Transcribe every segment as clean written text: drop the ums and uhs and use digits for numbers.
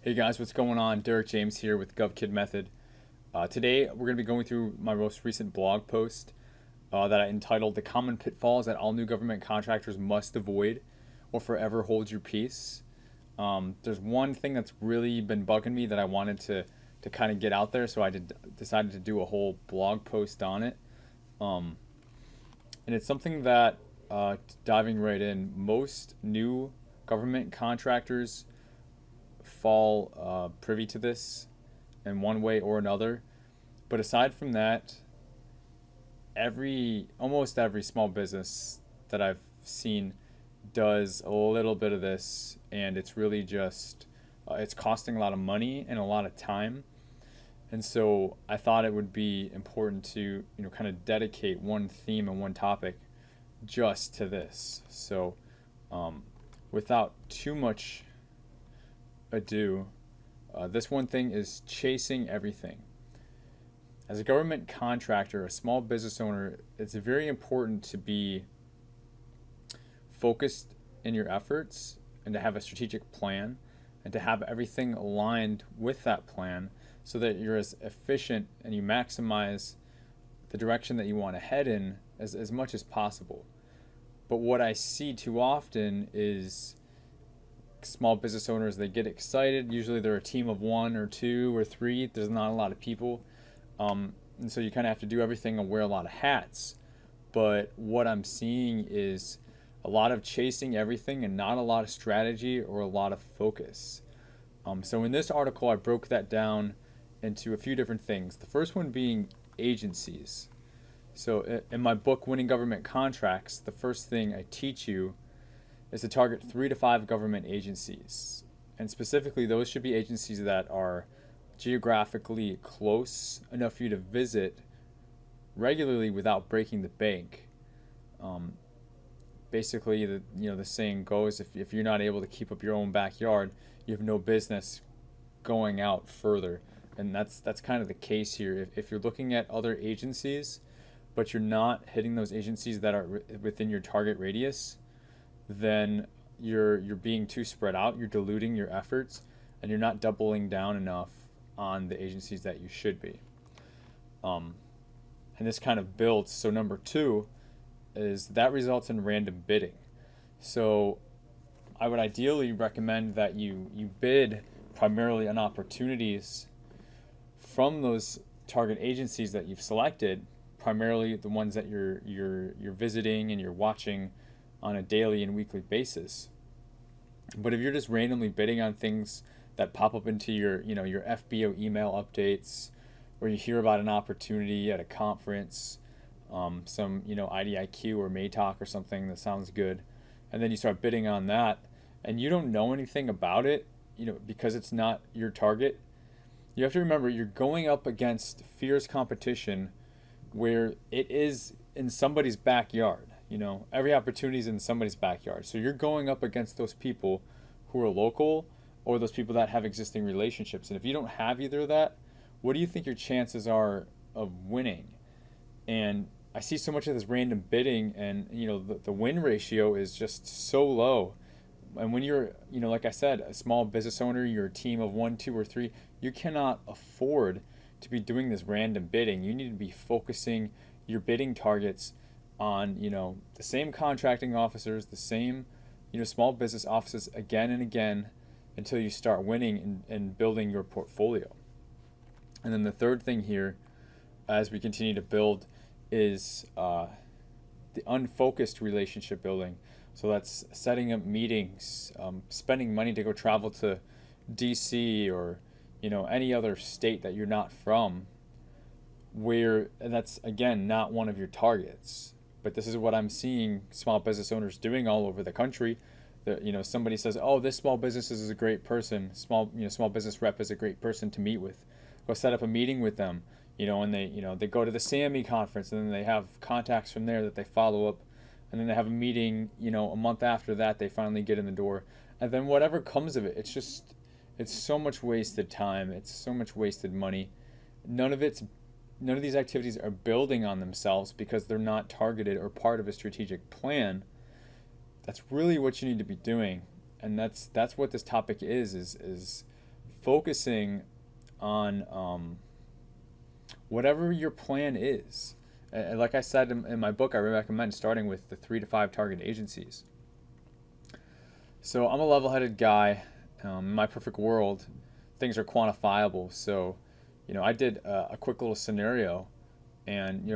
Hey guys, what's going on? Derek James here with GovKid Method. Today we're going to be going through my most recent blog post that I entitled "The Common Pitfalls That All New Government Contractors Must Avoid or Forever Hold Your Peace." There's one thing that's really been bugging me that I wanted to kind of get out there, so decided to do a whole blog post on it. Um, and it's something that, diving right in, most new government contractors fall privy to this in one way or another. But aside from that, almost every small business that I've seen does a little bit of this, and it's really just it's costing a lot of money and a lot of time. And so I thought it would be important to kind of dedicate one theme and one topic just to this. So without too much ado, this one thing is chasing everything. As a government contractor, a small business owner, it's very important to be focused in your efforts and to have a strategic plan and to have everything aligned with that plan so that you're as efficient and you maximize the direction that you want to head in as much as possible. But what I see too often is small business owners, they get excited. Usually they're a team of one or two or three. There's not a lot of people. And so you kind of have to do everything and wear a lot of hats. But what I'm seeing is a lot of chasing everything and not a lot of strategy or a lot of focus. So in this article, I broke that down into a few different things. The first one being agencies. So in my book, Winning Government Contracts, the first thing I teach you is to target 3 to 5 government agencies. And specifically, those should be agencies that are geographically close enough for you to visit regularly without breaking the bank. Basically, the saying goes, if you're not able to keep up your own backyard, you have no business going out further. And that's kind of the case here. If you're looking at other agencies, but you're not hitting those agencies that are within your target radius, then you're being too spread out, you're diluting your efforts, and you're not doubling down enough on the agencies that you should be. And this kind of builds. So number 2 is that results in random bidding. So I would ideally recommend that you bid primarily on opportunities from those target agencies that you've selected, primarily the ones that you're visiting and you're watching on a daily and weekly basis. But if you're just randomly bidding on things that pop up into your FBO email updates, or you hear about an opportunity at a conference, some IDIQ or MATOC or something that sounds good, and then you start bidding on that, and you don't know anything about it, because it's not your target, you have to remember you're going up against fierce competition where it is in somebody's backyard. Every opportunity is in somebody's backyard. So you're going up against those people who are local or those people that have existing relationships. And if you don't have either of that, what do you think your chances are of winning? And I see so much of this random bidding, and the win ratio is just so low. And when you're, like I said, a small business owner, you're a team of 1, 2, or 3, you cannot afford to be doing this random bidding. You need to be focusing your bidding targets on the same contracting officers, the same small business offices again and again until you start winning and building your portfolio. And then the third thing here, as we continue to build, is the unfocused relationship building. So that's setting up meetings, spending money to go travel to DC or any other state that you're not from, and that's again not one of your targets. But this is what I'm seeing small business owners doing all over the country. That somebody says, "Oh, this small business is a great person. Small business rep is a great person to meet with. Go set up a meeting with them." And they go to the SAMI conference, and then they have contacts from there that they follow up, and then they have a meeting. A month after that, they finally get in the door, and then whatever comes of it, it's so much wasted time. It's so much wasted money. None of these activities are building on themselves because they're not targeted or part of a strategic plan. That's really what you need to be doing, and that's what this topic is focusing on whatever your plan is. And like I said in my book, I recommend starting with the 3 to 5 target agencies. So I'm a level-headed guy. In my perfect world, things are quantifiable. So, I did a quick little scenario, and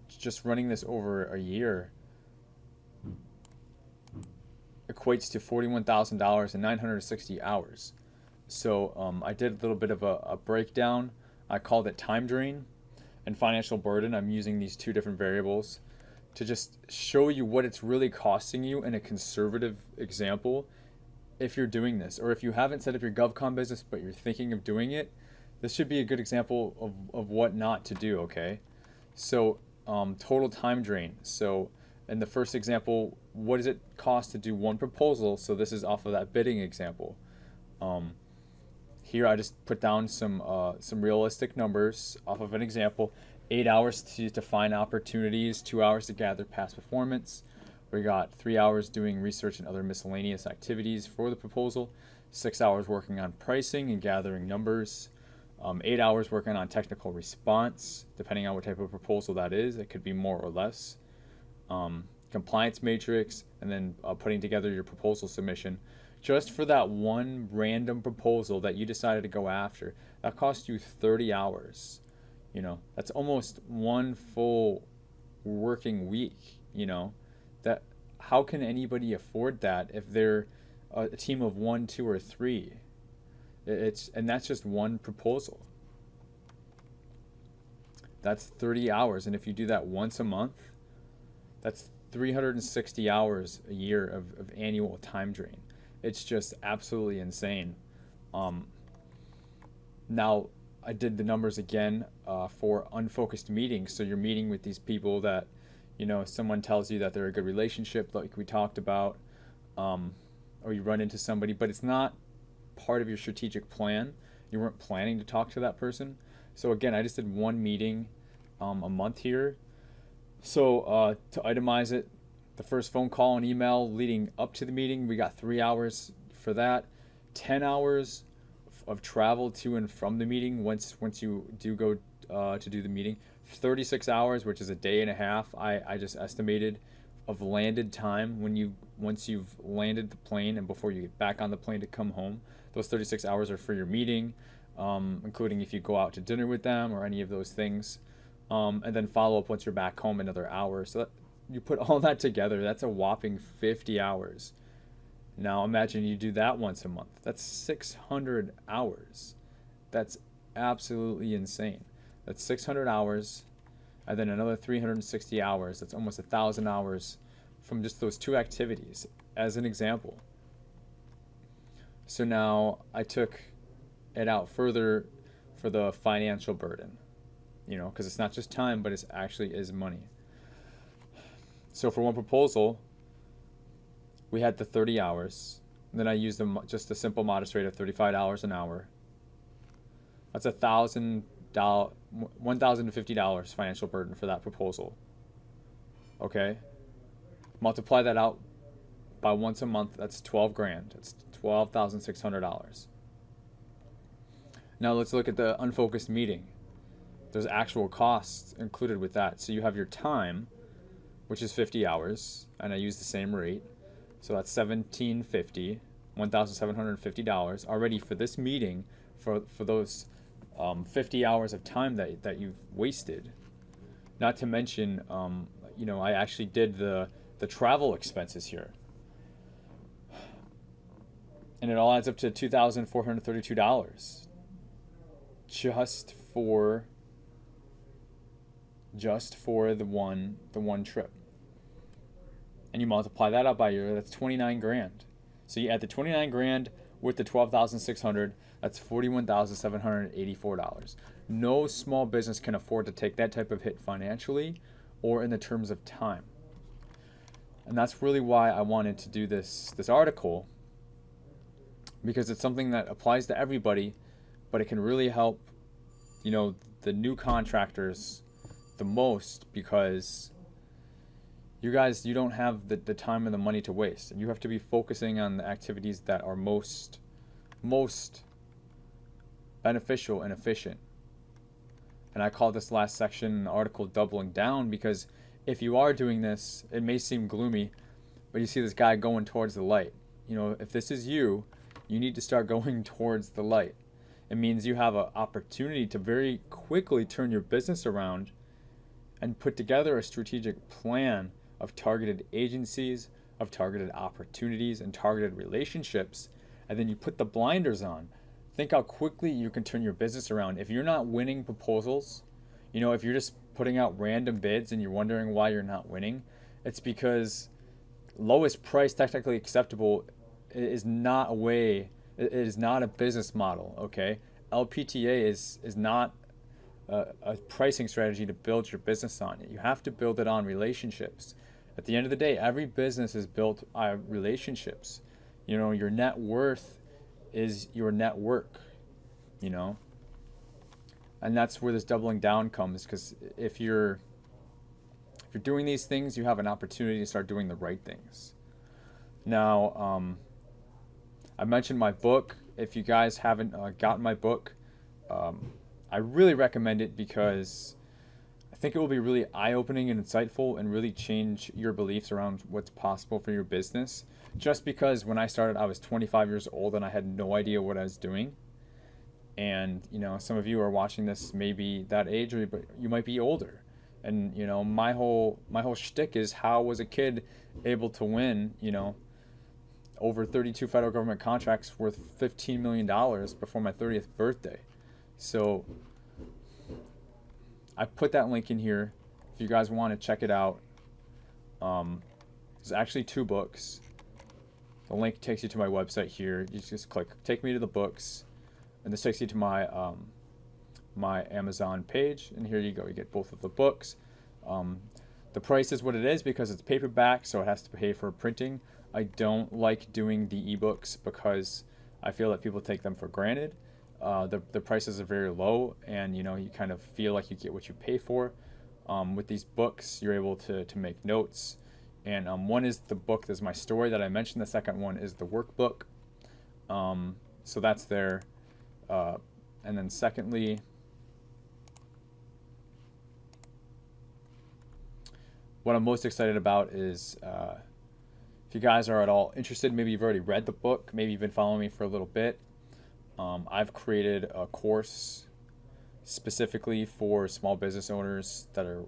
just running this over a year equates to $41,000 in 960 hours. So I did a little bit of a breakdown. I called it time drain and financial burden. I'm using these two different variables to just show you what it's really costing you in a conservative example if you're doing this. Or if you haven't set up your GovCon business but you're thinking of doing it, this should be a good example of what not to do, okay? So total time drain. So in the first example, what does it cost to do one proposal? So this is off of that bidding example. Here I just put down some realistic numbers off of an example. 8 hours to find opportunities, 2 hours to gather past performance. We got 3 hours doing research and other miscellaneous activities for the proposal, 6 hours working on pricing and gathering numbers, 8 hours working on technical response, depending on what type of proposal that is. It could be more or less. Compliance matrix, and then putting together your proposal submission. Just for that one random proposal that you decided to go after, that cost you 30 hours. That's almost one full working week. That how can anybody afford that if they're a team of 1, 2, or 3? And that's just one proposal. That's 30 hours, and if you do that once a month, that's 360 hours a year of annual time drain. It's just absolutely insane. Now, I did the numbers again for unfocused meetings. So you're meeting with these people that, someone tells you that they're a good relationship, like we talked about, or you run into somebody, but it's not part of your strategic plan. You weren't planning to talk to that person. So again, I just did one meeting a month here. So to itemize it, the first phone call and email leading up to the meeting, we got 3 hours for that. 10 hours of travel to and from the meeting once you do go to do the meeting. 36 hours, which is a day and a half, I just estimated, of landed time once you've landed the plane and before you get back on the plane to come home. Those 36 hours are for your meeting, including if you go out to dinner with them or any of those things. And then follow up once you're back home another hour. So you put all that together, that's a whopping 50 hours. Now imagine you do that once a month. That's 600 hours. That's absolutely insane. That's 600 hours, and then another 360 hours. That's almost 1,000 hours from just those two activities, as an example. So now I took it out further for the financial burden, because it's not just time, but it actually is money. So for one proposal, we had the 30 hours. And then I used just a simple modest rate of $35 an hour. That's $1,050 financial burden for that proposal. Okay? Multiply that out by once a month. That's 12 grand. That's $12,600. Now let's look at the unfocused meeting. There's actual costs included with that. So you have your time, which is 50 hours, and I use the same rate. So that's $1,750 already for this meeting, for those 50 hours of time that you've wasted. Not to mention, I actually did the travel expenses here. And it all adds up to $2,432 just for the one trip. And you multiply that out by year, that's 29 grand. So you add the 29 grand with the 12,600, that's $41,784. No small business can afford to take that type of hit financially or in the terms of time. And that's really why I wanted to do this article, because it's something that applies to everybody, but it can really help, the new contractors the most, because you don't have the time and the money to waste, and you have to be focusing on the activities that are most beneficial, and efficient. And I call this last section in the article doubling down, because if you are doing this, it may seem gloomy, but you see this guy going towards the light. You know, if this is you, you need to start going towards the light. It means you have an opportunity to very quickly turn your business around and put together a strategic plan of targeted agencies, of targeted opportunities, and targeted relationships. And then you put the blinders on. Think how quickly you can turn your business around. If you're not winning proposals, you know, if you're just putting out random bids and you're wondering why you're not winning, it's because lowest price technically acceptable is not a way, it is not a business model, okay? LPTA is not a pricing strategy to build your business on. You have to build it on relationships. At the end of the day, every business is built on relationships. You know, your net worth is your network, you know? And that's where this doubling down comes, because if you're doing these things, you have an opportunity to start doing the right things. Now, I mentioned my book. If you guys haven't gotten my book, I really recommend it, because I think it will be really eye-opening and insightful and really change your beliefs around what's possible for your business. Just because when I started, I was 25 years old and I had no idea what I was doing. And, you know, some of you are watching this maybe that age, or but you might be older. And, you know, my whole shtick is, how was a kid able to win, you know, over 32 federal government contracts worth $15 million before my 30th birthday. So I put that link in here if you guys want to check it out. There's actually 2 books. The link takes you to my website here. You just click take me to the books, and this takes you to my my Amazon page, and here you go. You get both of the books. The price is what it is because it's paperback, so it has to pay for printing. I don't like doing the ebooks because I feel that people take them for granted. The prices are very low, and you know, you kind of feel like you get what you pay for. With these books, you're able to make notes, and one is the book that's my story that I mentioned. The second one is the workbook. So that's there. And then secondly, what I'm most excited about is if you guys are at all interested, maybe you've already read the book, maybe you've been following me for a little bit. I've created a course specifically for small business owners that are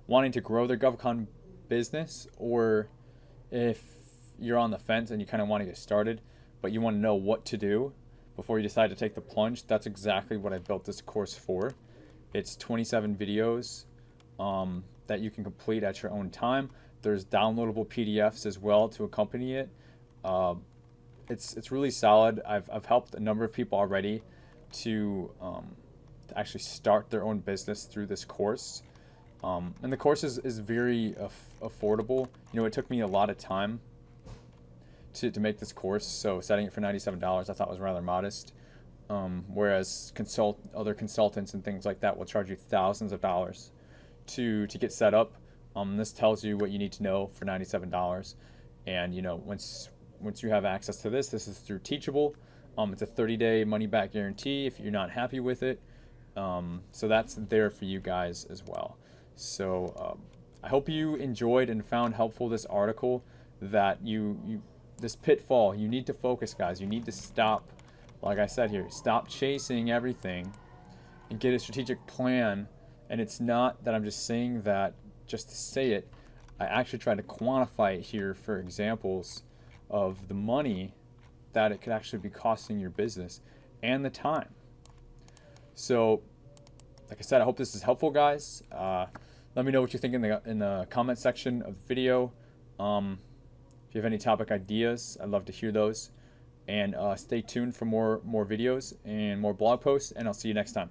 wanting to grow their GovCon business, or if you're on the fence and you kind of want to get started, but you want to know what to do before you decide to take the plunge. That's exactly what I built this course for. It's 27 videos that you can complete at your own time. There's downloadable PDFs as well to accompany it. It's really solid. I've helped a number of people already to actually start their own business through this course. And the course is very affordable. You know, it took me a lot of time to make this course, so setting it for $97 I thought was rather modest. Whereas other consultants and things like that will charge you thousands of dollars to get set up. This tells you what you need to know for $97. And you know, once you have access to this is through Teachable. It's a 30-day money-back guarantee if you're not happy with it. So that's there for you guys as well. So I hope you enjoyed and found helpful this article, that this pitfall, you need to focus, guys. You need to stop, like I said here, stop chasing everything and get a strategic plan. And it's not that I'm just saying that just to say it. I actually try to quantify it here for examples of the money that it could actually be costing your business and the time. So, like I said, I hope this is helpful, guys. Let me know what you think in the comment section of the video. If you have any topic ideas, I'd love to hear those. And stay tuned for more videos and more blog posts, and I'll see you next time.